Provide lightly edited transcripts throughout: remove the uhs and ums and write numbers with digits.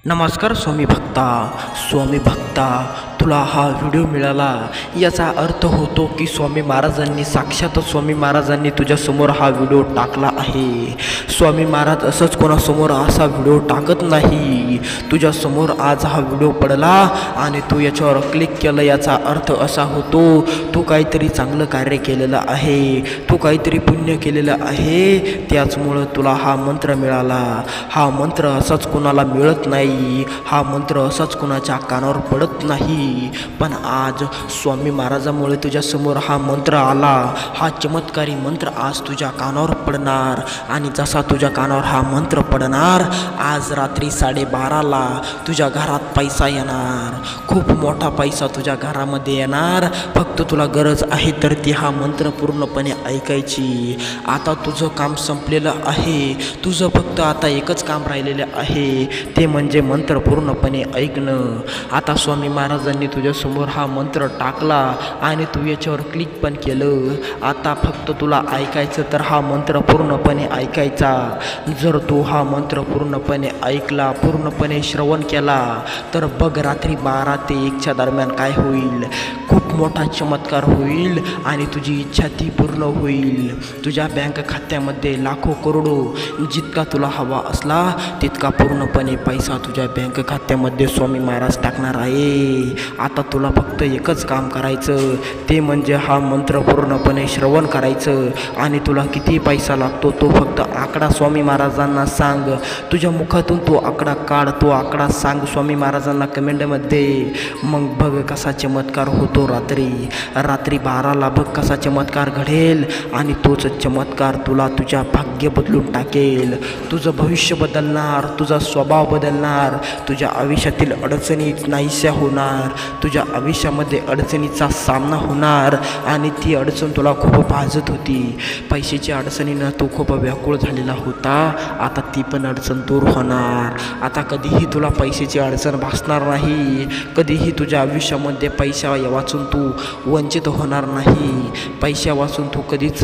नमस्कार स्वामी भक्ता, तुला हा व्हिडिओ मिळाला याचा अर्थ होतो की साक्षात स्वामी महाराजांनी तुझ्यासमोर हा व्हिडिओ टाकला आहे। स्वामी महाराज असंच कोणासमोर असा व्हिडिओ टाकत नाही। तुझ्यासमोर आज हा व्हिडिओ पडला आणि तू याच्यावर क्लिक केलं, याचा अर्थ असा होतो तू काहीतरी चांगलं कार्य केलेलं आहे, तू काहीतरी पुण्य केलेलं आहे, त्याचमुळं तुला हा मंत्र मिळाला। हा मंत्र असाच कोणाला मिळत नाही, हा मंत्र असाच कोणाच्या कानावर पडत नाही। पण आज स्वामी महाराजांमुळे तुझ्यासमोर हा मंत्र आला, हा चमत्कारी मंत्र आज तुझ्या कानावर पडणार। आणि जसा तुझ्या कानावर हा मंत्र पडणार, आज रात्री 12:30ला तुझ्या घरात पैसा येणार, खूप मोठा पैसा तुझ्या घरामध्ये येणार। फक्त तुला गरज आहे तर ती हा मंत्र पूर्णपणे ऐकायची। आता तुझं काम संपलेलं आहे, तुझं फक्त आता एकच काम राहिलेलं आहे, ते म्हणजे मंत्र पूर्णपणे ऐकणं। आता स्वामी महाराजांनी तुझ्यासमोर हा मंत्र टाकला आणि तू याच्यावर क्लिक पण केलं। आता फक्त तुला ऐकायचं तर हा मंत्र पूर्णपणे ऐकायचा। जर तू हा मंत्र पूर्णपणे ऐकला, पूर्णपणे श्रवण केला, तर बघ रात्री 12 ते 1च्या दरम्यान काय होईल। खूप मोठा चमत्कार होईल आणि तुझी इच्छा ती पूर्ण होईल। तुझ्या बँक खात्यामध्ये लाखो करोडो जितका तुला हवा असला तितका पूर्णपणे पैसा तुझ्या बँक खात्यामध्ये स्वामी महाराज टाकणार आहे। आता तुला फक्त एकच काम करायचं, ते म्हणजे हा मंत्र पूर्णपणे श्रवण करायचं। आणि तुला किती पैसा लागतो तो फक्त आकडा स्वामी महाराजांना सांग, तुझ्या मुखातून तो आकडा काढ, तो आकडा सांग स्वामी महाराजांना कमेंटमध्ये। मग बघ कसा चमत्कार होतो रात्री 12ला, बघ कसा चमत्कार घडेल आणि तोच चमत्कार तुला तुझ्या भाग्य बदलून टाकेल, तुझं भविष्य बदलणार, तुझा स्वभाव बदलणार, तुझ्या आयुष्यातील अडचणी नाहीशा होणार, तुझ्या आयुष्यामध्ये अडचणीचा सामना होणार। आणि ती अडचण तुला खूप भाजत होती, पैशाची अडचणीनं तू खूप व्याकुळ झालेला होता, आता ती पण अडचण दूर होणार। आता कधीही तुला पैशाची अडचण भासणार नाही, कधीही तुझ्या आयुष्यामध्ये पैसा वाचून तू वंचित होणार नाही, पैशा वाचून तू कधीच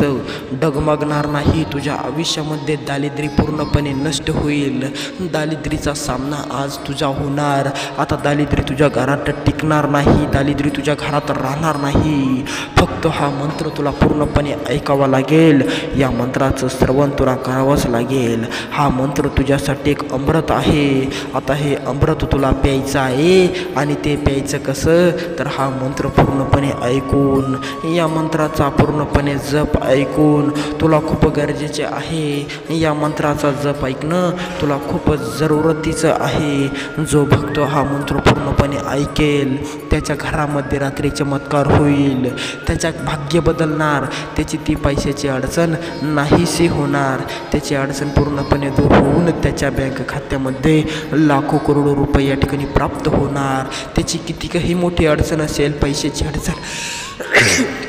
डगमगणार नाही। तुझ्या आयुष्यामध्ये दारिद्र्य पूर्णपणे नष्ट होईल, दारिद्र्याचा सामना आज तुझा होणार। आता दारिद्र्य तुझ्या घरात टिकणार नाही, दारिद्र्य तुझ्या घरात राहणार नाही। फक्त हा मंत्र तुला पूर्णपणे ऐकावा लागेल, या मंत्राचं श्रवण तुला करावंच लागेल। हा मंत्र तुझ्यासाठी एक अमृत आहे। आता हे अमृत तुला प्यायचं आहे आणि ते प्यायचं कसं तर हा मंत्र पूर्णपणे ऐकून, या मंत्राचा पूर्णपणे जप ऐकून तुला खूप गरजेचे आहे। या मंत्राचा जप ऐकणं तुला खूप जरुरतीचं आहे। जो भक्त हा मंत्र पूर्णपणे ऐकेल त्याच्या घरामध्ये रात्री चमत्कार होईल, त्याच्या भाग्य बदलणार, त्याची ती पैशाची अडचण नाहीशी होणार, त्याची अडचण पूर्णपणे दूर होऊन त्याच्या बँक खात्यामध्ये लाखो करोडो रुपये या ठिकाणी प्राप्त होणार। त्याची कितीही मोठी अडचण असेल, पैशाची अडचण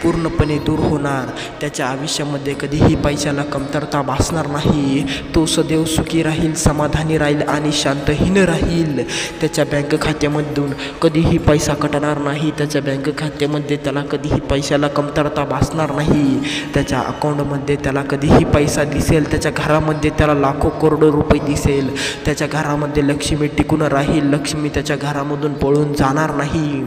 पूर्णपणे दूर होणार, त्याच्या आयुष्यामध्ये कधीही पैशाला कमतरता भासणार नाही, तो सदैव सुखी राहील, समाधानी राहील आणि शांतहीन राहील। त्याच्या बँक खात्यामधून कधीही पैसा कटणार नाही, त्याच्या बँक खात्यामध्ये त्याला कधीही पैशाला कमतरता भासणार नाही, त्याच्या अकाउंटमध्ये त्याला कधीही पैसा दिसेल, त्याच्या घरामध्ये त्याला लाखो करोडो रुपये दिसेल, त्याच्या घरामध्ये लक्ष्मी टिकून राहील, लक्ष्मी त्याच्या घरामधून पळून जाणार नाही।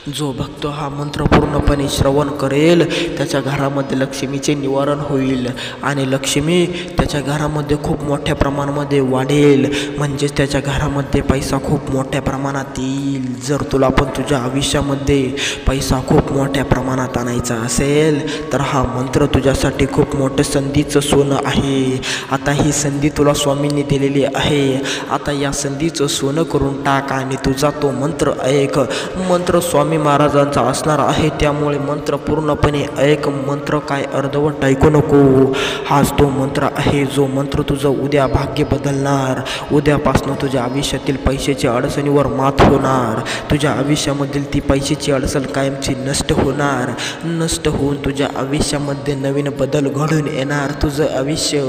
जो भक्त हा मंत्र पूर्णपणे श्रवण करेल त्याच्या घरामध्ये लक्ष्मीचे निवारण होईल आणि लक्ष्मी त्याच्या घरामध्ये खूप मोठ्या प्रमाणामध्ये वाढेल, म्हणजेच त्याच्या घरामध्ये पैसा खूप मोठ्या प्रमाणात येईल। जर तुला पण तुझ्या आयुष्यामध्ये पैसा खूप मोठ्या प्रमाणात आणायचा असेल तर हा मंत्र तुझ्यासाठी खूप मोठं संधीचं सोनं आहे। आता ही संधी तुला स्वामींनी दिलेली आहे, आता या संधीचं सोनं करून टाक आणि तुझा तो मंत्र ऐक। मंत्र स्वामी महाराजांचा असणार आहे, त्यामुळे मंत्र पूर्णपणे ऐक, मंत्र काय अर्धवट ऐकू नको। हाच तो मंत्र आहे जो मंत्र तुझं उद्या भाग्य बदलणार, उद्यापासून तुझ्या आयुष्यातील पैशाच्या अडचणीवर मात होणार, तुझ्या आयुष्यामधील ती पैशाची अडचण कायमची नष्ट होणार, नष्ट होऊन तुझ्या आयुष्यामध्ये नवीन बदल घडून येणार, तुझं आयुष्य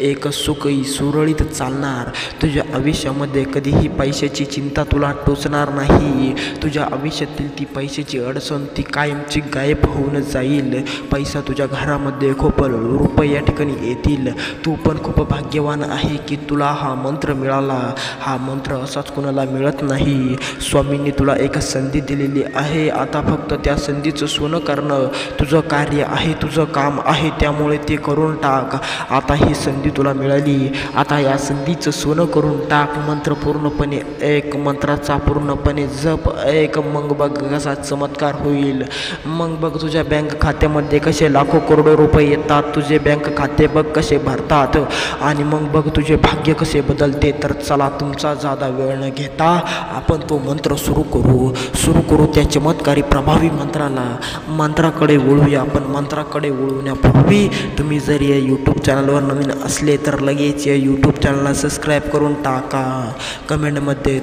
एक सुखी सुरळीत चालणार, तुझ्या आयुष्यामध्ये कधीही पैशाची चिंता तुला टोचणार नाही, तुझ्या आयुष्यातील आयुष्यातील ती पैशाची अडचण ती कायमची गायब होऊन जाईल. पैसा तुझ्या घरामध्ये खूप रुपये या ठिकाणी येतील. तू पण खूप भाग्यवान आहे की तुला हा मंत्र मिळाला. हा मंत्र असाच कोणाला मिळत नाही. स्वामींनी तुला एक संधी दिलेली आहे. आता फक्त त्या संधीचं सोनं करणं तुझं कार्य आहे, तुझं काम आहे. त्यामुळे ते करून टाक. आता ही संधी तुला मिळाली. आता या संधीचं सोनं करून टाक. मंत्र पूर्णपणे एक, मंत्राचा पूर्णपणे जप एक. मग बघ कसा चमत्कार होईल. मग बघ तुझ्या बँक खात्यामध्ये कसे लाखो करोडो रुपये येतात. तुझे बँक खाते बघ कसे भरतात आणि मग बघ तुझे भाग्य कसे बदलते. तर चला तुमचा जादा वेळ न घेता आपण तो मंत्र सुरू करू त्या चमत्कारी प्रभावी मंत्राकडे वळूया. आपण मंत्राकडे वळवण्यापूर्वी तुम्ही जर या यूट्यूब चॅनलवर नवीन असले तर लगेच या यूट्यूब चॅनलला सबस्क्राईब करून टाका. कमेंटमध्ये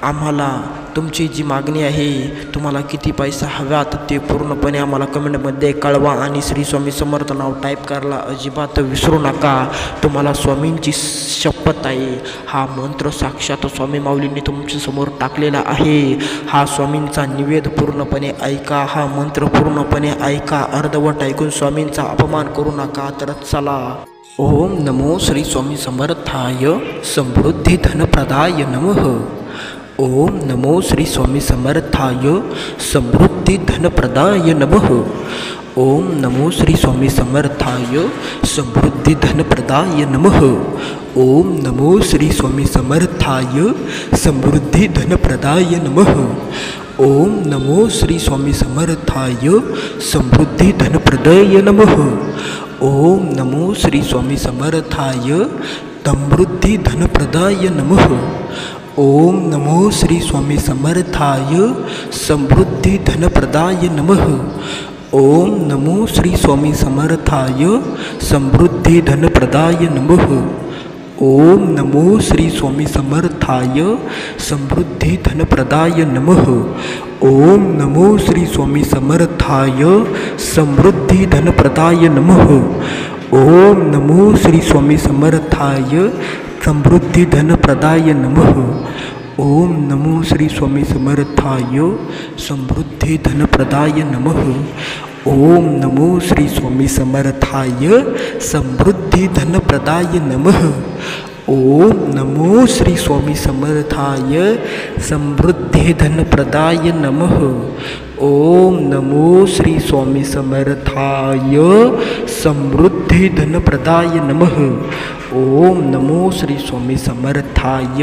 आम्हाला तुमची जी मागणी आहे, तुम्हाला किती पैसा हव्यात ते पूर्णपणे आम्हाला कमेंटमध्ये कळवा. आणि श्री स्वामी समर्थ नाव टाईप करायला अजिबात विसरू नका. तुम्हाला स्वामींची शपथ आहे. हा मंत्र साक्षात स्वामी माऊलींनी तुमच्यासमोर टाकलेला आहे. हा स्वामींचा निवेद पूर्णपणे ऐका. हा मंत्र पूर्णपणे ऐका. अर्धवट ऐकून स्वामींचा अपमान करू नका. तर चला. ओम नमो श्री स्वामी समर्थाय समृद्धी धनप्रदाय नमः. ओम नमो श्री स्वामी समर्थाय समृद्धी धनप्रदाय नमः. ओम नमो श्री स्वामी समर्थाय समृद्धी धनप्रदाय नमः. ओम नमो श्री स्वामी समर्थाय समृद्धी धनप्रदाय नमः. ओम नमो श्री स्वामी समर्थाय समृद्धी धनप्रदाय नमः. ओम नमो श्री स्वामी समर्थाय समृद्धी धनप्रदाय नमः. ओम नमो श्री स्वामी समर्थाय समृद्धी धनप्रदाय नमः. ओम नमो श्री स्वामी समर्थाय समृद्धी धनप्रदाय नमः. ओम नमो श्री स्वामी समर्थाय समृद्धी धनप्रदाय नमः. ओम नमो श्री स्वामी समर्थाय समृद्धी धनप्रदाय नमः. ओम नमो श्री स्वामी समर्थाय समृद्धी धनप्रदाय नमः. ओम नमो श्री स्वामी समर्थाय समृद्धी धनप्रदाय नमः. ओम नमो श्री स्वामी समर्थाय समृद्धी धनप्रदाय नमः. ओम नमो श्री स्वामी समर्थाय समृद्धी धनप्रदाय नमः. ओम नमो श्री स्वामी समर्थाय समृद्धी धनप्रदाय नमः. ओम नमो श्री स्वामी समर्थाय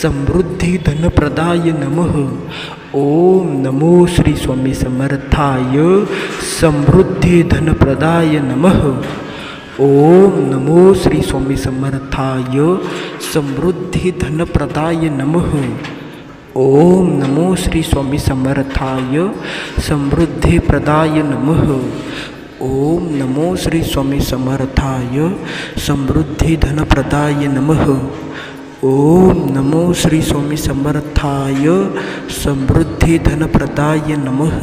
समृद्धी धनप्रदाय नमः. ओम नमो श्री स्वामी समर्थाय समृद्धी धनप्रदाय नमः. ओम नमो श्री स्वामी समर्थाय समृद्धी धनप्रदाय नमः. ओम नमो श्री स्वामी समर्थाय समृद्धी प्रदाय नमः. ओम नमो श्री स्वामी समर्थाय समृद्धी धनप्रदाय नमः. ओम नमो श्री स्वामी समर्थाय समृद्धी धनप्रदाय नमः.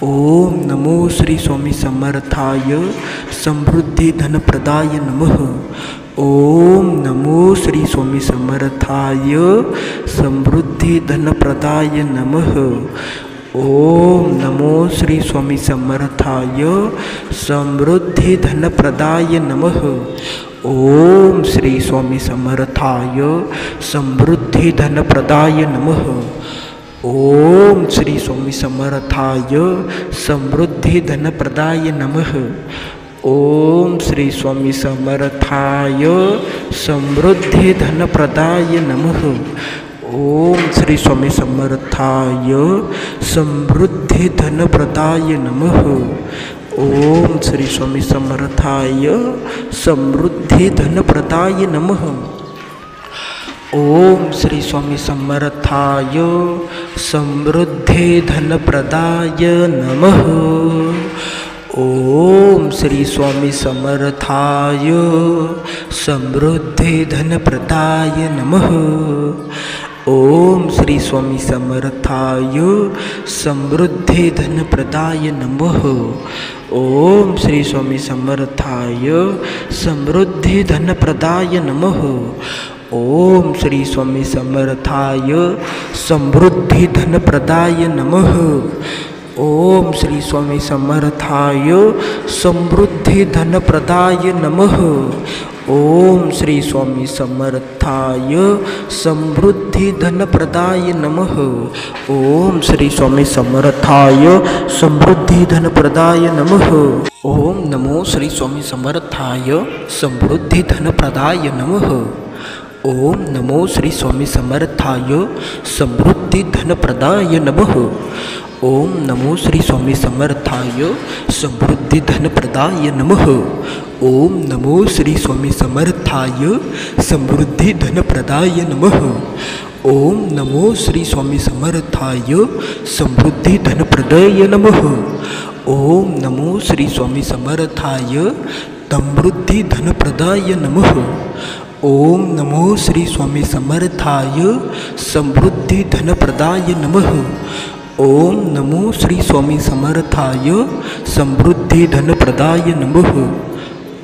ओम नमो श्री स्वामी समर्थाय समृद्धी धनप्रदाय नमः. ओम नमो श्री स्वामी समर्थाय समृद्धी धनप्रदाय नमः. ओम नमो श्री स्वामी समर्थाय समृद्धी धनप्रदाय नमः. ओम श्री स्वामी समर्थाय समृद्धी धनप्रदाय नमः. ओम श्री स्वामी समर्थाय समृद्धी धनप्रदाय नमः. ओम श्री स्वामी समर्थाय समृद्धी धनप्रदाय नमः. ओम श्री स्वामी समर्थाय समृद्धी धनप्रदाय नमः. ओम श्री स्वामी समर्थाय समृद्धी धनप्रदाय नमः. ओम श्री स्वामी समर्थाय समृद्धी धनप्रदाय नमः. ओम श्री स्वामी समर्थाय समृद्धी धनप्रदाय नमः. ओम श्री स्वामी समर्थाय समृद्धी धनप्रदाय नमः. ओम श्री स्वामी समर्थाय समृद्धी धनप्रदाय नमः. ओम श्री स्वामी समर्थाय समृद्धी धनप्रदाय नमः। ओम श्री स्वामी समर्थाय समृद्धी धनप्रदाय नमः। ओम श्री स्वामी समर्थाय समृद्धी धनप्रदाय नमः। ओम श्री स्वामी समर्थाय समृद्धी धनप्रदाय नमः। ओम नमो श्री स्वामी समर्थाय समृद्धी धनप्रदाय नमः। ओम नमो श्री स्वामी समर्थाय समृद्धी धनप्रदाय नमः। ओम नमो श्री स्वामी समर्थाय समृद्धी धनप्रदाय नमः। ओम नमो श्री स्वामी समर्थाय समृद्धी धनप्रदाय नमः। ओम नमो श्री स्वामी समर्थाय समृद्धी धनप्रदाय नमः। ओम नमो श्री स्वामी समर्थाय समृद्धी धनप्रदाय नमः। ओम नमो श्री स्वामी समर्थाय समृद्धी धनप्रदाय नमः। ओम नमो श्री स्वामी समर्थाय समृद्धी धनप्रदाय नमः।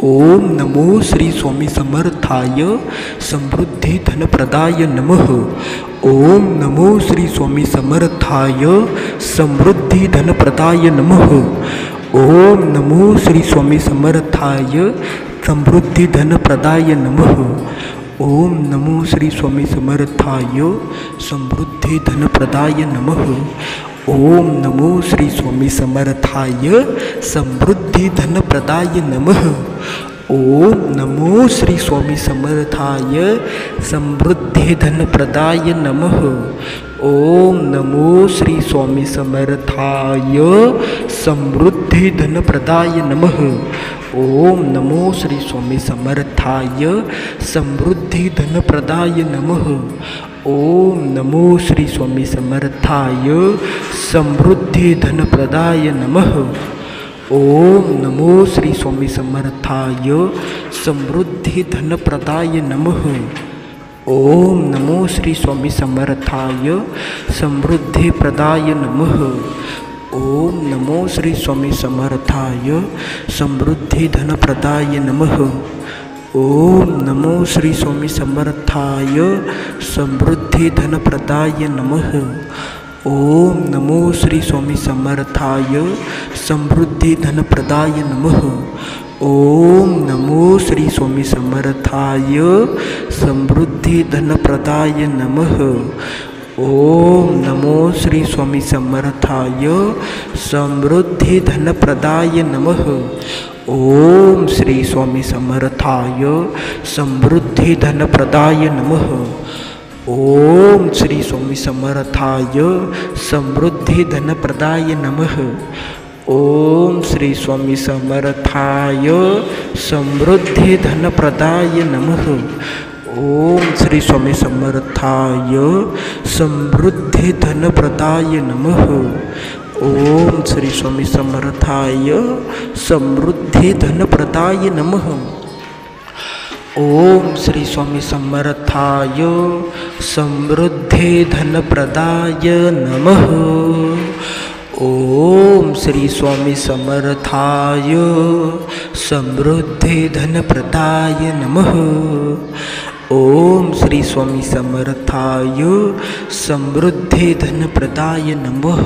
ओम नमो श्री स्वामी समर्थाय समृद्धी धनप्रदाय नमः। ओम नमो श्री स्वामी समर्थाय समृद्धी धनप्रदाय नमः। ओम नमो श्री स्वामी समर्थाय समृद्धी धनप्रदाय नमः। ओम नमो श्री स्वामी समर्थाय समृद्धी धनप्रदाय नमः। ओम नमो श्री स्वामी समर्थाय समृद्धी धनप्रदाय नमः। ओम नमो श्री स्वामी समर्थाय समृद्धी धनप्रदाय नमः। ओम नमो श्री स्वामी समर्थाय समृद्धी धनप्रदाय नमः। ओम नमो श्री स्वामी समर्थाय समृद्धी धनप्रदाय नमः। ओम नमो श्री स्वामी समर्थाय समृद्धी धनप्रदाय नमः। ओम नमो श्री स्वामी समर्थाय समृद्धी धनप्रदाय नमः। ओम नमो श्री स्वामी समर्थाय समृद्धि प्रदाय नमः। ओम नमो श्री स्वामी समर्थाय समृद्धि धनप्रदाय नमः। ओम नमो श्री स्वामी समर्थाय समृद्धि धनप्रदाय नमः। ओम नमो श्री स्वामी समर्थाय समृद्धि धनप्रदाय नमः। ओम नमो श्री स्वामी समर्थाय समृद्धि धनप्रदाय नमः। ओम नमो श्री स्वामी समर्थाय समृद्धि धनप्रदाय नमः। ओम श्री स्वामी समर्थाय समृद्धि धनप्रदाय नमः। ओम श्री स्वामी समर्थाय समृद्धि धनप्रदाय नमः। ओम श्री स्वामी समर्थाय समृद्धि धनप्रदाय नमः। ओम श्री स्वामी समर्थाय समृद्धि धनप्रदाय नमः। ओम श्री स्वामी समर्थाय समृद्धि धनप्रदाय नमः। ओम श्री स्वामी समर्थाय समृद्धि धनप्रदाय नमः। ओम श्री स्वामी समर्थाय समृद्धि धनप्रदाय नमः। ओम श्री स्वामी समर्थाय समृद्धि धनप्रदाय नमः।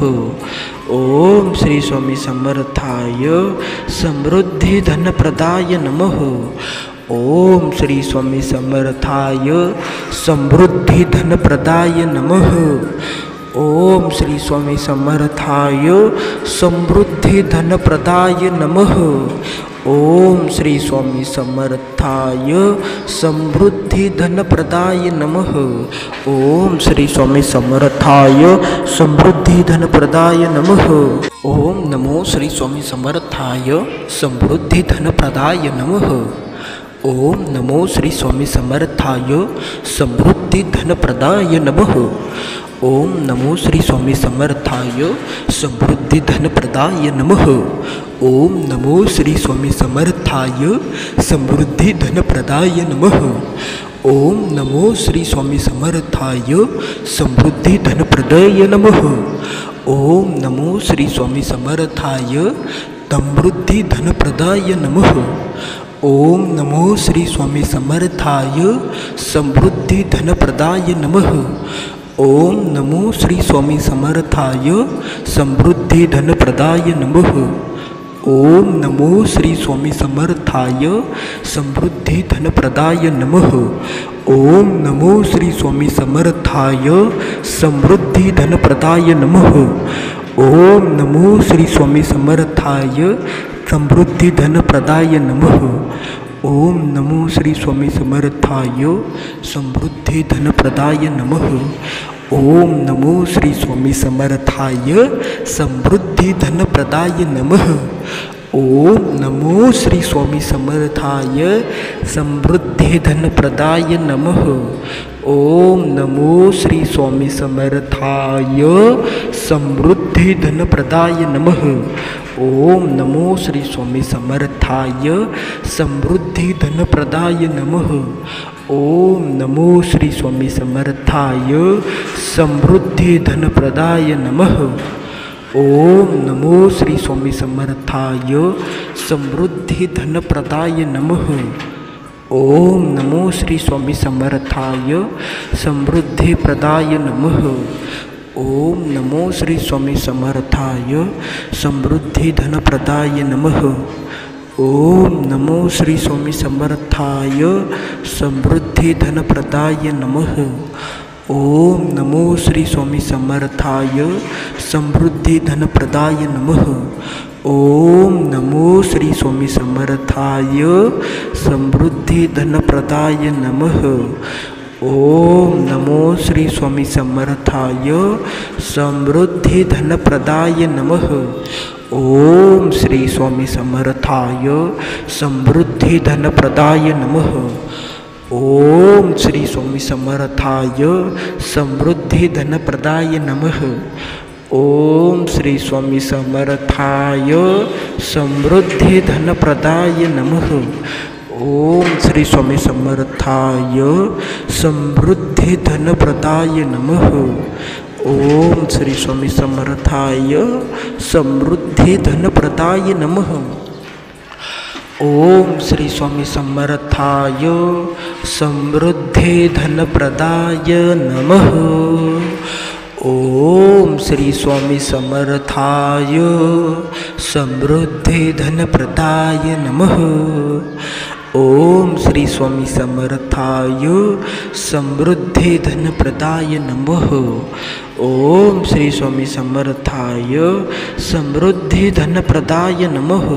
ओम श्री स्वामी समर्थाय समृद्धि धनप्रदाय नमः। ओम श्री स्वामी समर्थाय समृद्धि धनप्रदाय नमः। ओम श्री स्वामी समर्थाय समृद्धि धनप्रदाय नमः। ओम श्री स्वामी समर्थाय समृद्धि धनप्रदाय नमः। ओम श्री स्वामी समर्थाय समृद्धि धनप्रदाय नमः। ओम नमो श्री स्वामी समर्थाय समृद्धि धनप्रदाय नमः। ओम नमो श्री स्वामी समर्थाय समृद्धि धनप्रदाय नमः। ओम नमो श्री स्वामी समर्थाय समृद्धि धनप्रदाय नमः। ओम नमो श्री स्वामी समर्थाय समृद्धि धनप्रदाय नमः। ओम नमो श्री स्वामी समर्थाय समृद्धि धनप्रदाय नमः। ओम नमो श्री स्वामी समर्थाय समृद्धि धनप्रदाय नमः। ओम नमो श्री स्वामी समर्थाय समृद्धी धनप्रदाय नमः। ओम नमो श्री स्वामी समर्थाय समृद्धी धनप्रदाय नमः। ओम नमो श्री स्वामी समर्थाय समृद्धी धनप्रदाय नमः। ओम नमो श्री स्वामी समर्थाय समृद्धी धनप्रदाय नमः। ओम नमो श्री स्वामी समर्थाय समृद्धी धनप्रदाय नमः। ओम नमो श्री स्वामी समर्थाय समृद्धी धनप्रदाय नमः। ओम नमो श्री स्वामी समर्थाय समृद्धी धनप्रदाय नमः। ओम नमो श्री स्वामी समर्थाय समृद्धी धनप्रदाय नमः। ओम नमो श्री स्वामी समर्थाय समृद्धी धनप्रदाय नमः। ओम नमो श्री स्वामी समर्थाय समृद्धी धनप्रदाय नमः। ओम नमो श्री स्वामी समर्थाय समृद्धी धनप्रदाय नमः। ओम नमो श्री स्वामी समर्थाय समृद्धी धनप्रदाय नमः। ओम नमो श्री स्वामी समर्थाय समृद्धि प्रदाय नमः। ओम नमो श्री स्वामी समर्थाय समृद्धि धनप्रदाय नमः। ओम नमो श्री स्वामी समर्थाय समृद्धि धनप्रदाय नमः। ओम नमो श्री स्वामी समर्थाय समृद्धि धनप्रदाय नमः। ओम नमो श्री स्वामी समर्थाय समृद्धि धनप्रदाय नमः। ओम नमो श्री स्वामी समर्थाय समृद्धि धनप्रदाय नमः। ओम श्री स्वामी समर्थाय समृद्धि धनप्रदाय नमः। ओम श्री स्वामी समर्थाय समृद्धि धनप्रदाय नमः। ओम श्री स्वामी समर्थाय समृद्धि धनप्रदाय नमः। ओम श्री स्वामी समर्थाय समृद्धि धनप्रदाय नमः। ओम श्री स्वामी समर्थाय समृद्धि धनप्रदाय नमः। ओम श्री स्वामी समर्थाय समृद्धि धनप्रदाय नमः। ओम श्री स्वामी समर्थाय समृद्धि धनप्रदाय नमः। ओम श्री स्वामी समर्थाय समृद्धि धनप्रदाय नमः। ओम श्री स्वामी समर्थाय समृद्धि धनप्रदाय नमः।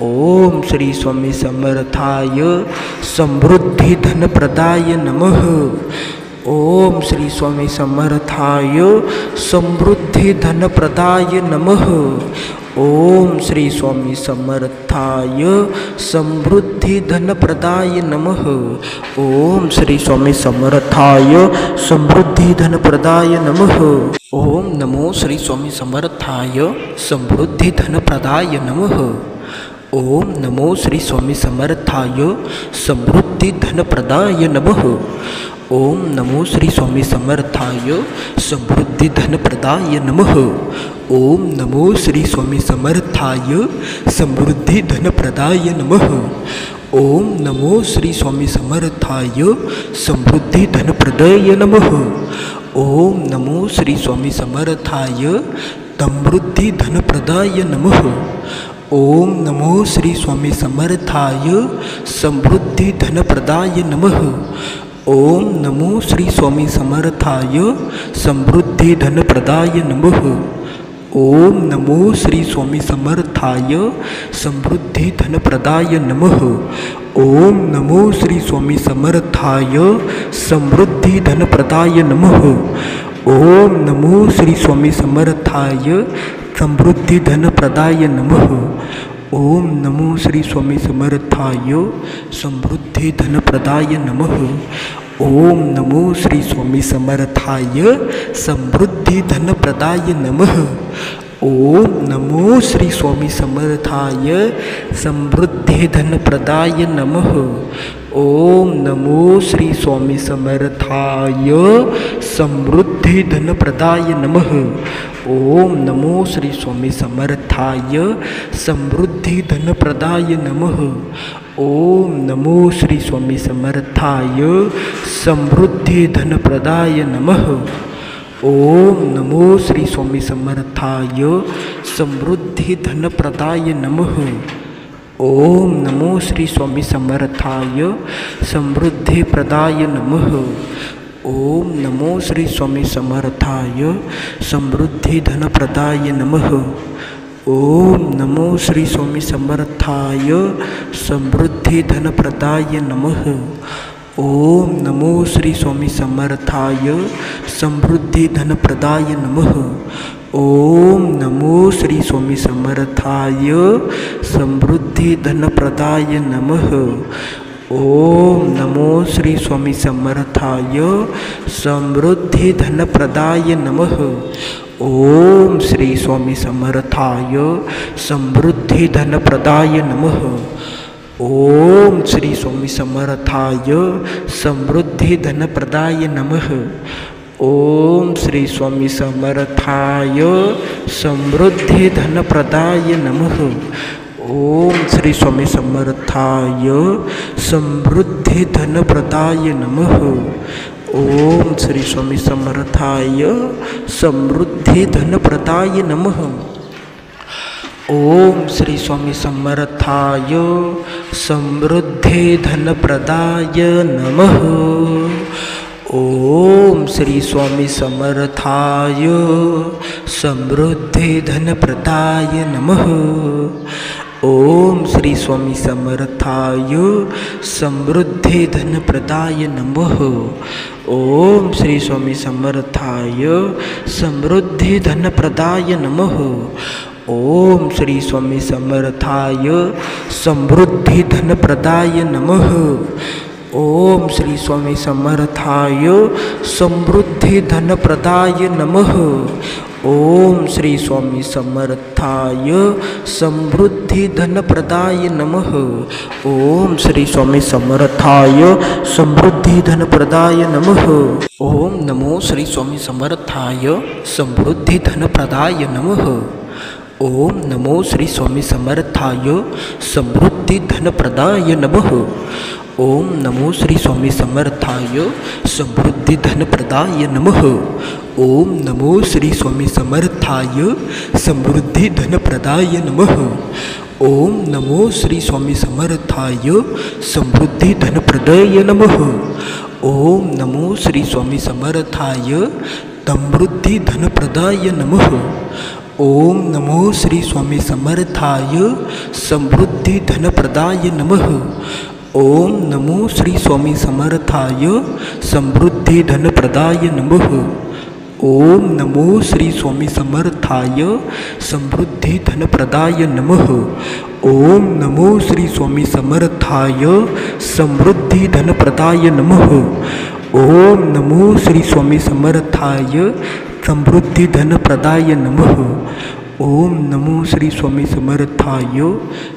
ओम श्री स्वामी समर्थाय समृद्धि धनप्रदाय नमः। ओम श्री स्वामी समर्थाय समृद्धि धनप्रदाय नमः। ओम श्री स्वामी समर्थाय समृद्धि धनप्रदाय नमः। ओम श्री स्वामी समर्थाय समृद्धि धनप्रदाय नमः। ओम नमो श्री स्वामी समर्थाय समृद्धि धनप्रदाय नमः। ओम नमो श्री स्वामी समर्थाय समृद्धि धनप्रदाय नमः। ओम नमो श्री स्वामी समर्थाय समृद्धि धनप्रदाय नमः। ओम नमो श्री स्वामी समर्थाय समृद्धि धनप्रदाय नमः। ओम नमो श्री स्वामी समर्थाय समृद्धि धनप्रदाय नमः। ओम नमो श्री स्वामी समर्थाय समृद्धि धनप्रदाय नमः। ओम नमो श्री स्वामी समर्थाय समृद्धि धनप्रदाय नमः। ओम नमो श्री स्वामी समर्थाय समृद्धि धनप्रदाय नमः। ओम नमो श्री स्वामी समर्थाय समृद्धि धनप्रदाय नमः। ओम नमो श्री स्वामी समर्थाय समृद्धि धनप्रदाय नमः। ओम नमो श्री स्वामी समर्थाय समृद्धि धनप्रदाय नमः। ओम नमो श्री स्वामी समर्थाय समृद्धि धनप्रदाय नमः। ओम नमो श्री स्वामी समर्थाय समृद्धि धनप्रदाय नमः। ओम नमो श्री स्वामी समर्थाय समृद्धि धनप्रदाय नमः। ओम नमो श्री स्वामी समर्थाय समृद्धि धनप्रदाय नमः। ओम नमो श्री स्वामी समर्थाय समृद्धि धनप्रदाय नमः। ओम नमो श्री स्वामी समर्थाय समृद्धी धनप्रदाय नमः। ओम नमो श्री स्वामी समर्थाय समृद्धी धनप्रदाय नमः। ओम नमो श्री स्वामी समर्थाय समृद्धि प्रदाय नमः। ओम नमो श्री स्वामी समर्थाय समृद्धि धनप्रदाय नमः। ओम नमो श्री स्वामी समर्थाय समृद्धि धनप्रदाय नमः। ओम नमो श्री स्वामी समर्थाय समृद्धि धनप्रदाय नमः। ओम नमो श्री स्वामी समर्थाय समृद्धि धनप्रदाय नमः। ओम नमो श्री स्वामी समर्थाय समृद्धि धनप्रदाय नमः। ओम श्री स्वामी समर्थाय समृद्धि धनप्रदाय नमः। ओम श्री स्वामी समर्थाय समृद्धि धनप्रदाय नमः। ओम श्री स्वामी समर्थाय समृद्धि धनप्रदाय नमः। ओम श्री स्वामी समर्थाय समृद्धि धनप्रदाय नमः। ओम श्री स्वामी समर्थाय समृद्धि धनप्रदाय नमः। ओम श्री स्वामी समर्थाय समृद्धि धनप्रदाय नमः। ओम श्री स्वामी समर्थाय समृद्धि धनप्रदाय नमः। ओम श्री स्वामी समर्थाय समृद्धि धनप्रदाय नमः। ओम श्री स्वामी समर्थाय समृद्धि धनप्रदाय नमः। ओम श्री स्वामी समर्थाय समृद्धि धनप्रदाय नमः। ओम श्री स्वामी समर्थाय समृद्धि धनप्रदाय नमः। ओम श्री स्वामी समर्थाय समृद्धि धनप्रदाय नमः। ओम श्री स्वामी समर्थाय समृद्धि धनप्रदाय नमः। ओम नमो श्री स्वामी समर्थाय समृद्धि धनप्रदाय नमः। ओम नमो श्री स्वामी समर्थाय समृद्धि धनप्रदाय नमः। ओम नमो श्री स्वामी समर्थाय समृद्धि धनप्रदाय नमः। ओम नमो श्री स्वामी समर्थाय समृद्धि धनप्रदाय नमः। ओम नमो श्री स्वामी समर्थाय समृद्धि धनप्रदाय नमः। ओम नमो श्री स्वामी समर्थाय समृद्धि धनप्रदाय नमः। ओम नमो श्री स्वामी समर्थाय समृद्धि धनप्रदाय नमः। ओम नमो श्री स्वामी समर्थाय समृद्धि धनप्रदाय नमः। ओम नमो श्री स्वामी समर्थाय समृद्धि धनप्रदाय नमः। ओम नमो श्री स्वामी समर्थाय समृद्धि धनप्रदाय नमः। ओम नमो श्री स्वामी समर्थाय समृद्धि धनप्रदाय नमः। ओम नमो श्री स्वामी समर्थाय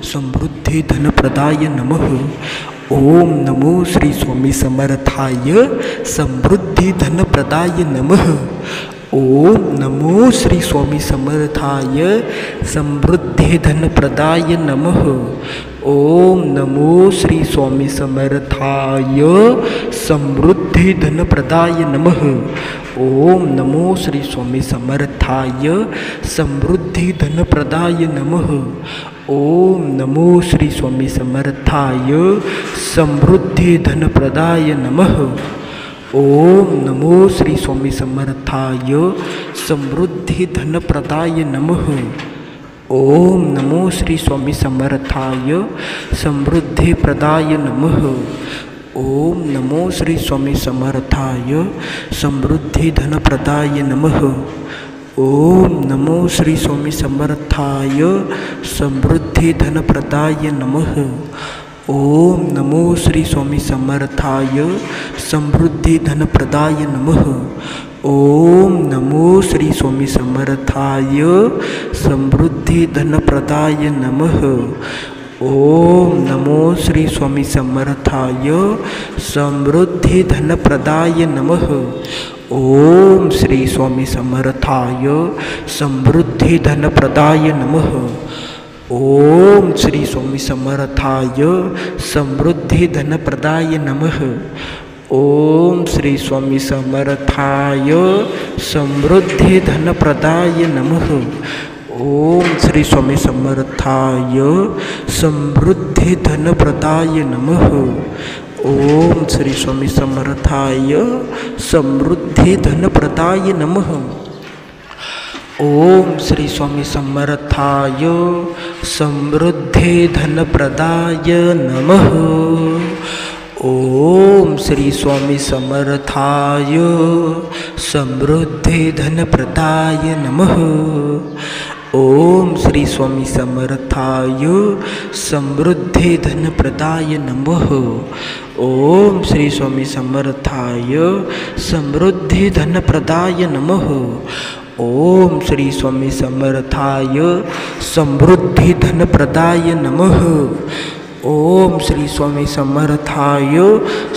समृद्धि धनप्रदाय नमः। ओम नमो श्री स्वामी समर्थाय समृद्धि धनप्रदाय नमः। ओम नमो श्री स्वामी समर्थाय समृद्धि धनप्रदाय नमः। ओम नमो श्री स्वामी समर्थाय समृद्धि धनप्रदाय नमः। ओम नमो श्री स्वामी समर्थाय समृद्धि धनप्रदाय नमः। ओम नमो श्री स्वामी समर्थाय समृद्धि धनप्रदाय नमः। ओम नमो श्री स्वामी समर्थाय समृद्धि धनप्रदाय नमः। ओम नमो श्री स्वामी समर्थाय समृद्धि प्रदाय नमः। ओम नमो श्री स्वामी समर्थाय समृद्धि धनप्रदाय नमः। ओम नमो श्री स्वामी समर्थाय समृद्धि धनप्रदाय नमः। ओम नमो श्री स्वामी समर्थाय समृद्धि धनप्रदाय नमः। ओम नमो श्री स्वामी समर्थाय समृद्धि धनप्रदाय नमः। ओम नमो श्री स्वामी समर्थाय समृद्धि धनप्रदाय नमः। ओम श्री स्वामी समर्थाय समृद्धि धनप्रदाय नमः। ओम श्री स्वामी समर्थाय समृद्धी धनप्रदाय नमः। ओम श्री स्वामी समर्थाय समृद्धी धनप्रदाय नमः। ओम श्री स्वामी समर्थाय समृद्धी धनप्रदाय नमः। ओम श्री स्वामी समर्थाय समृद्धी धनप्रदाय नमः। ओम श्री स्वामी समर्थाय समृद्धि धनप्रदाय नमः। ओम श्री स्वामी समर्थाय समृद्धि धनप्रदाय नमः। ओम श्री स्वामी समर्थाय समृद्धि धनप्रदाय नमः। ओम श्री स्वामी समर्थाय समृद्धि धनप्रदाय नमः। ओम श्री स्वामी समर्थाय समृद्धि धनप्रदाय नमः। ओम श्री स्वामी समर्थाय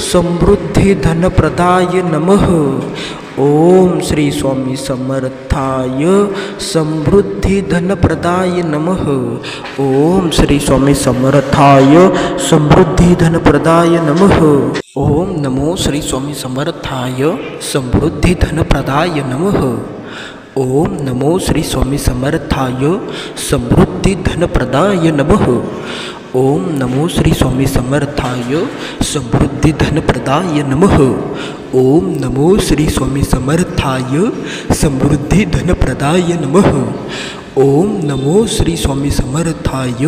समृद्धि धनप्रदाय नमः। ओम श्री स्वामी समर्थाय समृद्धि धनप्रदाय नमः। ओम श्री स्वामी समर्थाय समृद्धि धनप्रदाय नमः। ओम नमो श्री स्वामी समर्थाय समृद्धि धनप्रदाय नमः। ओम नमो श्री स्वामी समर्थाय समृद्धि धनप्रदाय नमः। ओम नमो श्री स्वामी समर्थाय समृद्धि धनप्रदाय नमः। ओम नमो श्री स्वामी समर्थाय समृद्धि धनप्रदाय नमः। ओम नमो श्री स्वामी समर्थाय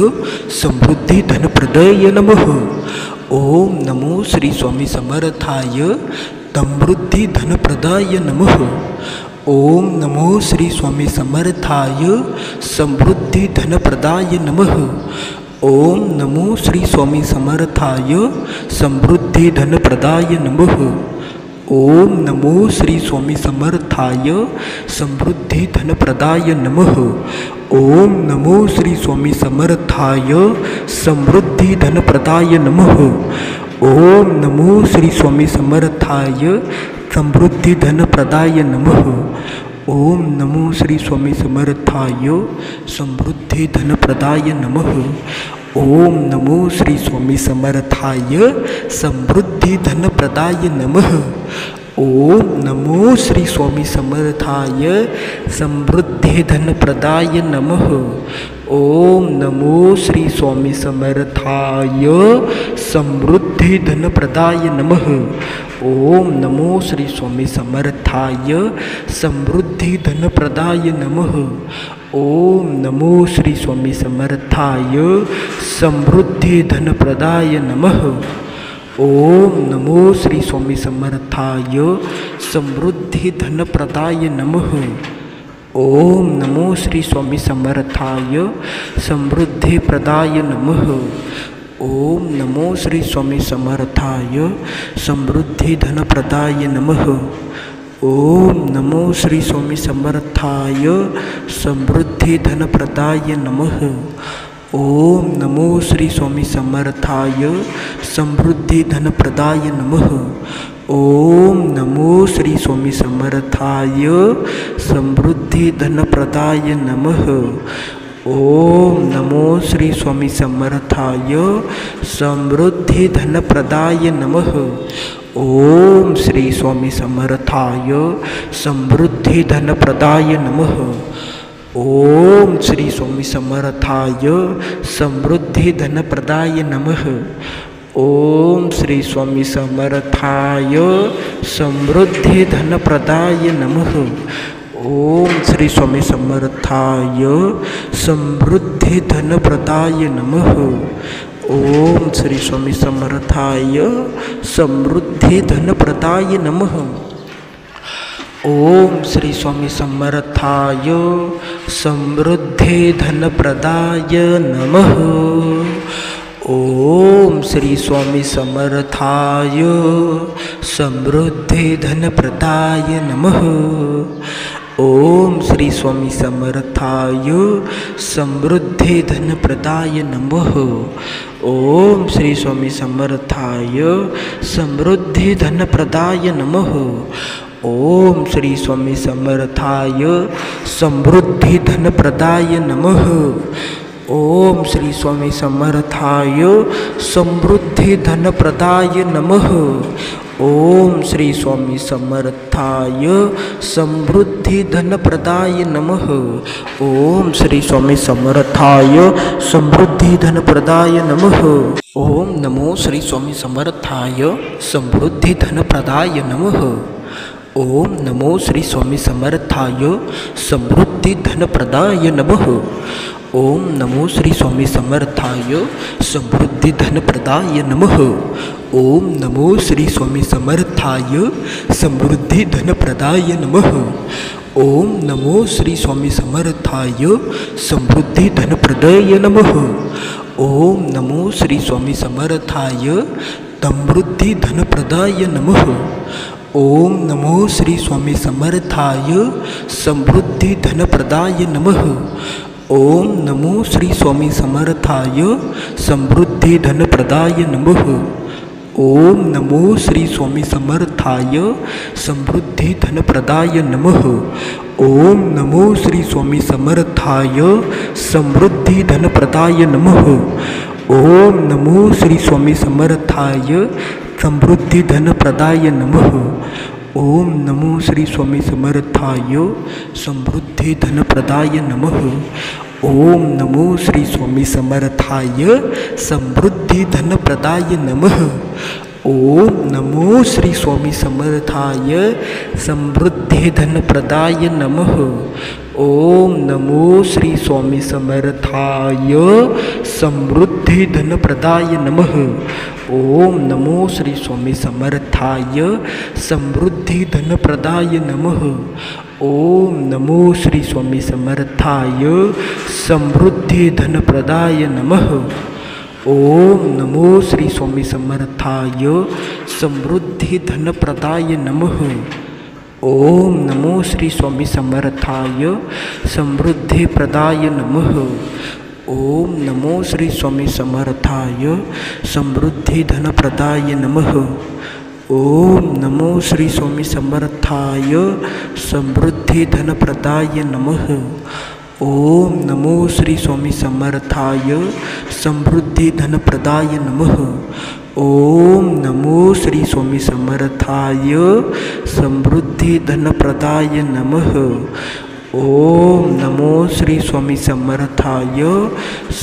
समृद्धि धनप्रदाय नमः। ओम नमो श्री स्वामी समर्थाय समृद्धि धनप्रदाय नमः। ओम नमो श्री स्वामी समर्थाय समृद्धि धनप्रदाय नमः। ओम नमो श्री स्वामी समर्थाय समृद्धि धनप्रदाय नमः। ओम नमो श्री स्वामी समर्थाय समृद्धि धनप्रदाय नमः। ओम नमो श्री स्वामी समर्थाय समृद्धि धनप्रदाय नमः। ओम नमो श्री स्वामी समर्थाय समृद्धि धनप्रदाय नमः। ओम नमो श्री स्वामी समर्थाय समृद्धि धनप्रदाय नमः। ओम नमो श्री स्वामी समर्थाय समृद्धि धनप्रदाय नमः। ओम नमो श्री स्वामी समर्थाय समृद्धि धनप्रदाय नमः। ओम नमो श्री स्वामी समर्थाय समृद्धि धनप्रदाय नमः। ओम नमो श्री स्वामी समर्थाय समृद्धि धनप्रदाय नमः। ओम नमो श्री स्वामी समर्थाय समृद्धि धनप्रदाय नमः। ओम नमो श्री स्वामी समर्थाय समृद्धि धनप्रदाय नमः। ओम नमो श्री स्वामी समर्थाय समृद्धि प्रदाय नमः। ओम नमो श्री स्वामी समर्थाय समृद्धि धनप्रदाय नमः। ओम नमो श्री स्वामी समर्थाय समृद्धि धनप्रदाय नमः। ओम नमो श्री स्वामी समर्थाय समृद्धि धनप्रदाय नमः। ओम नमो श्री स्वामी समर्थाय समृद्धि धनप्रदाय नमः। ओम नमो श्री स्वामी समर्थाय समृद्धि धनप्रदाय नमः। ओम श्री स्वामी समर्थाय समृद्धि धनप्रदाय नमः। ओम श्री स्वामी समर्थाय समृद्धि धनप्रदाय नमः। ओम श्री स्वामी समर्थाय समृद्धि धनप्रदाय नमः। ओम श्री स्वामी समर्थाय समृद्धि धनप्रदाय नमः। ओम श्री स्वामी समर्थाय समृद्धि धनप्रदाय नमः। ओम श्री स्वामी समर्थाय समृद्धि धनप्रदाय नमः। ओम श्री स्वामी समर्थाय समृद्धि धनप्रदाय नमः। ओम श्री स्वामी समर्थाय समृद्धि धनप्रदाय नमः। ओम श्री स्वामी समर्थाय समृद्धि धनप्रदाय नमः। ओम श्री स्वामी समर्थाय समृद्धि धनप्रदाय नमः। ओम श्री स्वामी समर्थाय समृद्धी धनप्रदाय नमः। ओम श्री स्वामी समर्थाय समृद्धी धनप्रदाय नमः। ओम श्री स्वामी समर्थाय समृद्धी धनप्रदाय नमः। ओम नमो श्री स्वामी समर्थाय समृद्धी धनप्रदाय नमः। ओम नमो श्री स्वामी समर्थाय समृद्धी धनप्रदाय नमः। ओम नमो श्री स्वामी समर्थाय समृद्धि धनप्रदाय नमः। ओम नमो श्री स्वामी समर्थाय समृद्धि धनप्रदाय नमः। ओम नमो श्री स्वामी समर्थाय समृद्धि धनप्रदाय नमः। ओम नमो श्री स्वामी समर्थाय समृद्धि धनप्रदाय नमः। ओम नमो श्री स्वामी समर्थाय समृद्धि धनप्रदाय नमः। ओम नमो श्री स्वामी समर्थाय समृद्धि धनप्रदाय नमः। ओम नमो श्री स्वामी समर्थाय समृद्धि धनप्रदाय नमः। ओम नमो श्री स्वामी समर्थाय समृद्धि धनप्रदाय नमः। ओम नमो श्री स्वामी समर्थाय समृद्धि धनप्रदाय नमः। ओम नमो श्री स्वामी समर्थाय समृद्धि धनप्रदाय नमः। ओम नमो श्री स्वामी समर्थाय समृद्धि धनप्रदाय नमः। ओम नमो श्री स्वामी समर्थाय समृद्धि धनप्रदाय नमः। ओम नमो श्री स्वामी समर्थाय समृद्धि धनप्रदाय नमः। ओम नमो श्री स्वामी समर्थाय समृद्धि धनप्रदाय नमः। ओम नमो श्री स्वामी समर्थाय समृद्धि धनप्रदाय नमः। ओम नमो श्री स्वामी समर्थाय समृद्धि धनप्रदाय नमः। ओम नमो श्री स्वामी समर्थाय समृद्धि प्रदाय नमः। ओम नमो श्री स्वामी समर्थाय समृद्धि धनप्रदाय नमः। ओम नमो श्री स्वामी समर्थाय समृद्धि धनप्रदाय नमः। ओम नमो श्री स्वामी समर्थाय समृद्धि धनप्रदाय नमः। ओम नमो श्री स्वामी समर्थाय समृद्धि धनप्रदाय नमः। ओम नमो श्री स्वामी समर्थाय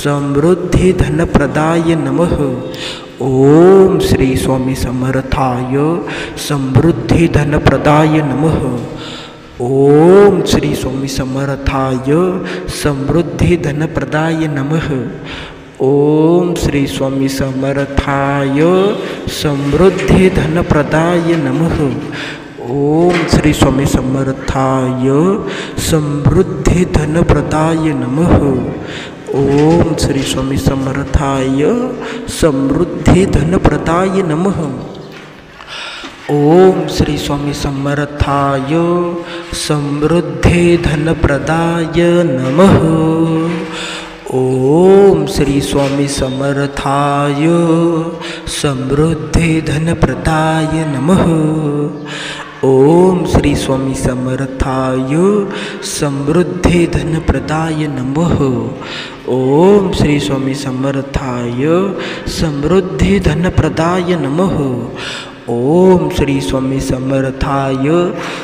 समृद्धि धनप्रदाय नमः। ओम श्री स्वामी समर्थाय समृद्धि धनप्रदाय नमः। ओम श्री स्वामी समर्थाय समृद्धि धनप्रदाय नमः। ओम श्री स्वामी समर्थाय समृद्धि धनप्रदाय नमः। ओम श्री स्वामी समर्थाय समृद्धि धनप्रदाय नमः। ओम श्री स्वामी समर्थाय समृद्धि धनप्रदाय नमः। ओम श्री स्वामी समर्थाय समृद्धि धनप्रदाय नमः। ओम श्री स्वामी समर्थाय समृद्धि धनप्रदाय नमः। ओम श्री स्वामी समर्थाय समृद्धि धनप्रदाय नमः। ओम श्री स्वामी समर्थाय समृद्धि धनप्रदाय नमः। ओम श्री स्वामी समर्थाय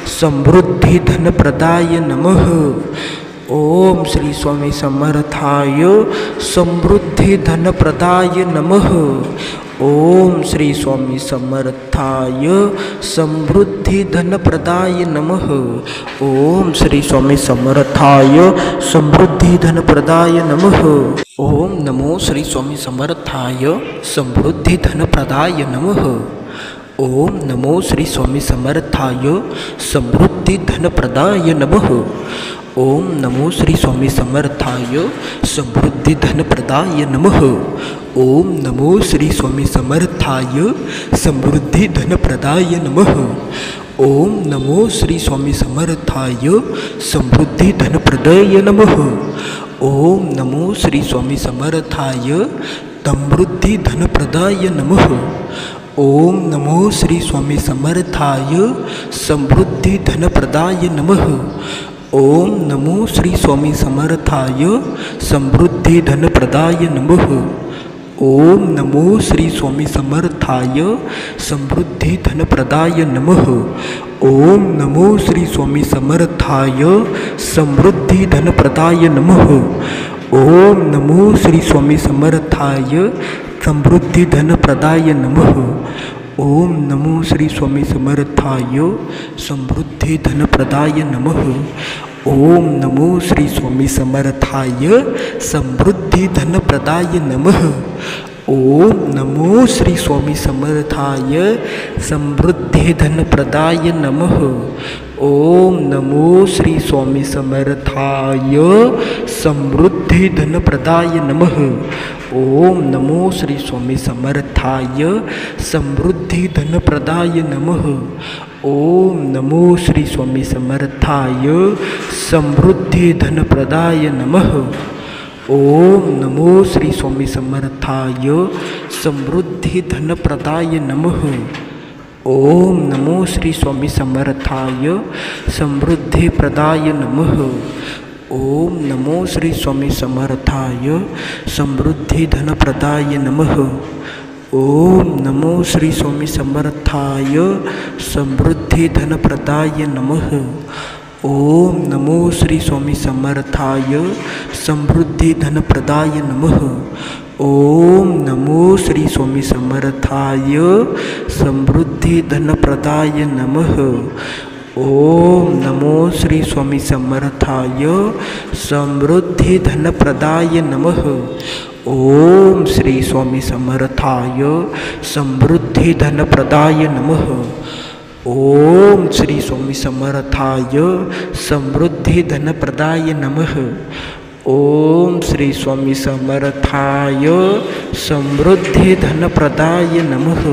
समृद्धि धनप्रदाय नमः। ओम श्री स्वामी समर्थाय समृद्धि धनप्रदाय नमः। ओम श्री स्वामी समर्थाय समृद्धि धनप्रदाय नमः। ओम श्री स्वामी समर्थाय समृद्धि धनप्रदाय नमः। ओम नमो श्री स्वामी समर्थाय समृद्धि धनप्रदाय नमः। ओम नमो श्री स्वामी समर्थाय समृद्धि धनप्रदाय नमः। ओम नमो श्री स्वामी समर्थाय समृद्धि धनप्रदाय नमः। ओम नमो श्री स्वामी समर्थाय समृद्धि धनप्रदाय नमः। ओम नमो श्री स्वामी समर्थाय समृद्धि धनप्रदाय नमः। ओम नमो श्री स्वामी समर्थाय समृद्धि धनप्रदाय नमः। ओम नमो श्री स्वामी समर्थाय समृद्धि धनप्रदाय नमः। ओम नमो श्री स्वामी समर्थाय समृद्धी धनप्रदाय नमः। ओम नमो श्री स्वामी समर्थाय समृद्धी धनप्रदाय नमः। ओम नमो श्री स्वामी समर्थाय समृद्धी धनप्रदाय नमः। ओम नमो श्री स्वामी समर्थाय समृद्धी धनप्रदाय नमः। ओम नमो श्री स्वामी समर्थाय समृद्धी धनप्रदाय नमः। ओम नमो श्री स्वामी समर्थाय समृद्धी धनप्रदाय नमः। ओम नमो श्री स्वामी समर्थाय समृद्धी धनप्रदाय नमः। ओम नमो श्री स्वामी समर्थाय समृद्धी धनप्रदाय नमः। ओम नमो श्री स्वामी समर्थाय समृद्धी धनप्रदाय नमः। ओम नमो श्री स्वामी समर्थाय समृद्धी धनप्रदाय नमः। ओम नमो श्री स्वामी समर्थाय समृद्धी धनप्रदाय नमः। ओम नमो श्री स्वामी समर्थाय समृद्धि प्रदाय नमः। ओम नमो श्री स्वामी समर्थाय समृद्धि धनप्रदाय नमः। ओम नमो श्री स्वामी समर्थाय समृद्धि धनप्रदाय नमः। ओम नमो श्री स्वामी समर्थाय समृद्धि धनप्रदाय नमः। ओम नमो श्री स्वामी समर्थाय समृद्धि धनप्रदाय नमः। ओम नमो श्री स्वामी समर्थाय समृद्धि धनप्रदाय नमः। ओम श्री स्वामी समर्थाय समृद्धि धनप्रदाय नमः। ओम श्री स्वामी समर्थाय समृद्धि धनप्रदाय नमः। ओम श्री स्वामी समर्थाय समृद्धि धनप्रदाय नमः।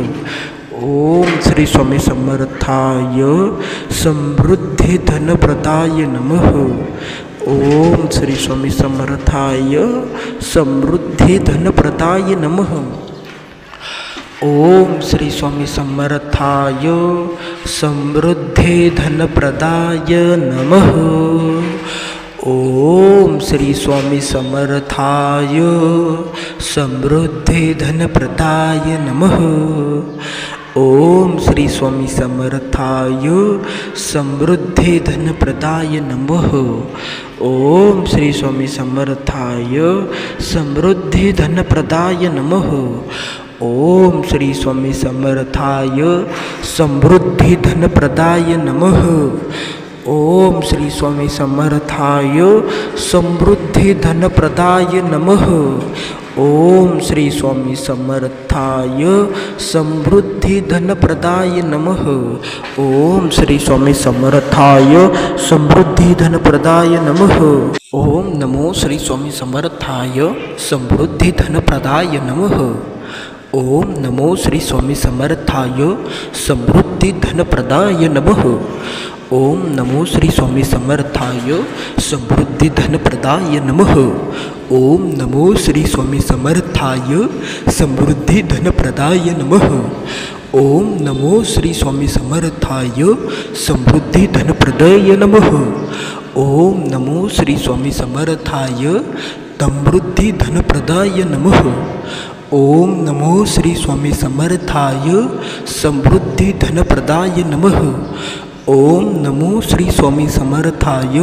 ओम श्री स्वामी समर्थाय समृद्धि धनप्रदाय नमः। ओम श्री स्वामी समर्थाय समृद्धि धनप्रदाय नमः। ओम श्री स्वामी समर्थाय समृद्धि धनप्रदाय नमः। ओम श्री स्वामी समर्थाय समृद्धि धनप्रदाय नमः। ओम श्री स्वामी समर्थाय समृद्धि धनप्रदाय नमः। ओम श्री स्वामी समर्थाय समृद्धि धनप्रदाय नमः। ओम श्री स्वामी समर्थाय समृद्धि धनप्रदाय नमः। ओम श्री स्वामी समर्थाय समृद्धि धनप्रदाय नमः। ओम श्री स्वामी समर्थाय समृद्धि धनप्रदाय नमः। ओम श्री स्वामी समर्थाय समृद्धि धनप्रदाय नमः। ओम नमो श्री स्वामी समर्थाय समृद्धि धनप्रदाय नमः। ओम नमो श्री स्वामी समर्थाय समृद्धि धनप्रदाय नमः। ओम नमो श्री स्वामी समर्थाय समृद्धि धनप्रदाय नमः। ओम नमो श्री स्वामी समर्थाय समृद्धि धनप्रदाय नमः। ओम नमो श्री स्वामी समर्थाय समृद्धि धनप्रदाय नमः। ओम नमो श्री स्वामी समर्थाय समृद्धि धनप्रदाय नमः। ओम नमो श्री स्वामी समर्थाय समृद्धि धनप्रदाय नमः। ओम नमो श्री स्वामी समर्थाय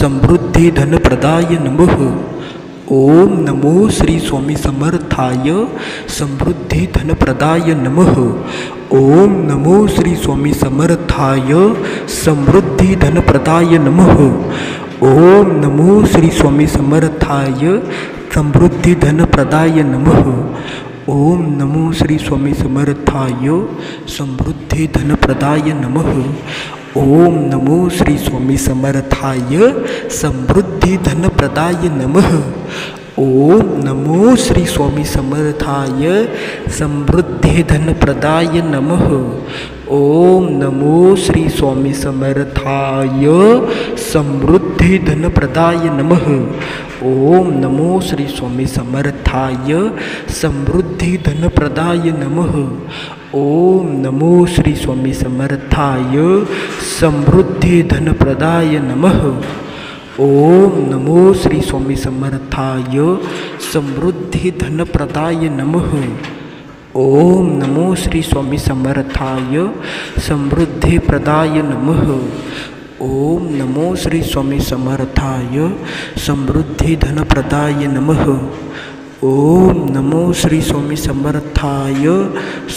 समृद्धि धनप्रदाय नमः। ओम नमो श्री स्वामी समर्थाय समृद्धि धनप्रदाय नमः। ओम नमो श्री स्वामी समर्थाय समृद्धि धनप्रदाय नमः। ओम नमो श्री स्वामी समर्थाय समृद्धि धनप्रदाय नमः। ओम नमो श्री स्वामी समर्थाय समृद्धि धनप्रदाय नमः। ओम नमो श्री स्वामी समर्थाय समृद्धि धनप्रदाय नमः। ओम नमो श्री स्वामी समर्थाय समृद्धि धनप्रदाय नमः। ओम नमो श्री स्वामी समर्थाय समृद्धि धनप्रदाय नमः। ओम नमो श्री स्वामी समर्थाय समृद्धि धनप्रदाय नमः। ओम नमो श्री स्वामी समर्थाय समृद्धि धनप्रदाय नमः। ओम नमो श्री स्वामी समर्थाय समृद्धी धनप्रदाय नमः। ओम नमो श्री स्वामी समर्थाय समृद्धी प्रदाय नमः। ओम नमो श्री स्वामी समर्थाय समृद्धी धनप्रदाय नमः। ओम नमो श्री स्वामी समर्थाय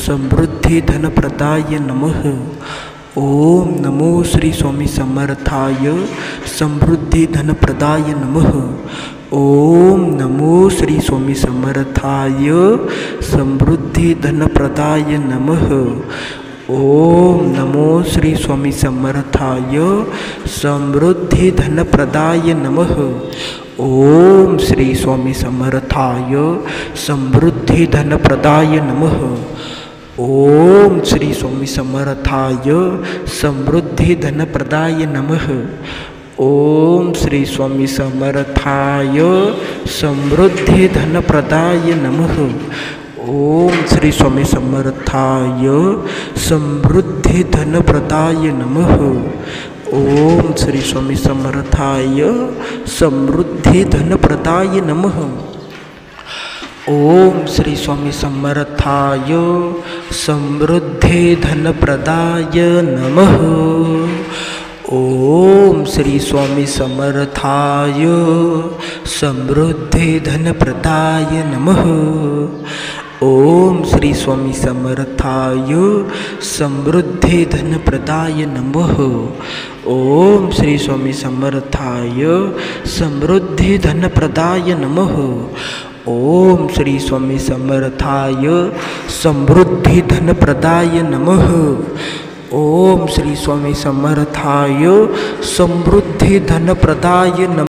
समृद्धी धनप्रदाय नमः। ओम नमो श्री स्वामी समर्थाय समृद्धी धनप्रदाय नमः। ओम नमो श्री स्वामी समर्थाय समृद्धी धनप्रदाय नमः। ओम नमो श्री स्वामी समर्थाय समृद्धी धनप्रदाय नमः। ओम श्री स्वामी समर्थाय समृद्धी धनप्रदाय नमः। ओम श्री स्वामी समर्थाय समृद्धी धनप्रदाय नमः। ओम श्री स्वामी समर्थाय समृद्धी धनप्रदाय नमः। ओम श्री स्वामी समर्थाय समृद्धी धनप्रदाय नमः। ओम श्री स्वामी समर्थाय समृद्धी धनप्रदाय नमः। ओम श्री स्वामी समर्थाय समृद्धी धनप्रदाय नमः। ओम श्री स्वामी समर्थाय समृद्धी धनप्रदाय नमः। ओम श्री स्वामी समर्थाय समृद्धी धनप्रदाय नमः। ओम श्री स्वामी समर्थाय समृद्धी धनप्रदाय नमः। ओम श्री स्वामी समर्थाय समृद्धी धनप्रदाय नमः। ओम श्री स्वामी समर्थाय समृद्धी धनप्रदाय नमः।